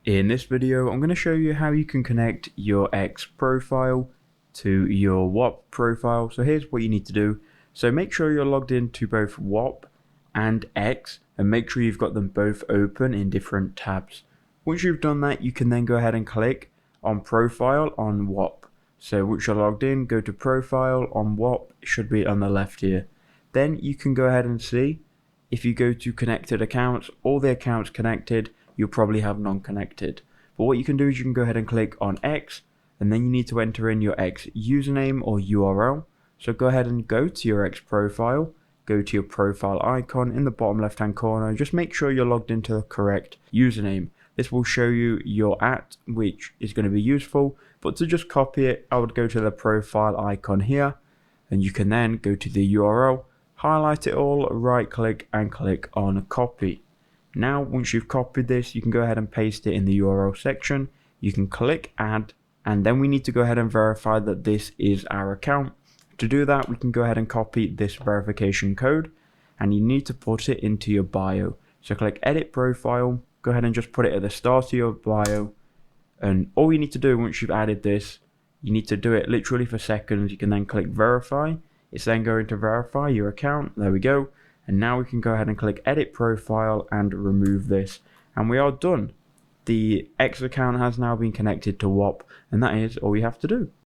In this video, I'm going to show you how you can connect your X profile to your Whop profile. So here's what you need to do. So make sure you're logged into both Whop and X and make sure you've got them both open in different tabs. Once you've done that, you can then go ahead and click on profile on Whop. So once you're logged in, go to profile on Whop. It should be on the left here. Then you can go ahead and see if you go to connected accounts, all the accounts connected, you'll probably have none connected. But what you can do is you can go ahead and click on X, and then you need to enter in your X username or URL. So go ahead and go to your X profile, go to your profile icon in the bottom left hand corner, just make sure you're logged into the correct username. This will show you your @ which is going to be useful, but to just copy it, I would go to the profile icon here, and you can then go to the URL, highlight it all, right click and click on copy. Now once you've copied this, you can go ahead and paste it in the URL section. You can click add, and then we need to go ahead and verify that this is our account. To do that, we can go ahead and copy this verification code, and you need to put it into your bio. So click edit profile, go ahead and just put it at the start of your bio, and all you need to do once you've added this, you need to do it literally for seconds. You can then click verify. It's then going to verify your account. There we go. And now we can go ahead and click edit profile and remove this, and we are done. The X account has now been connected to Whop, and that is all you have to do.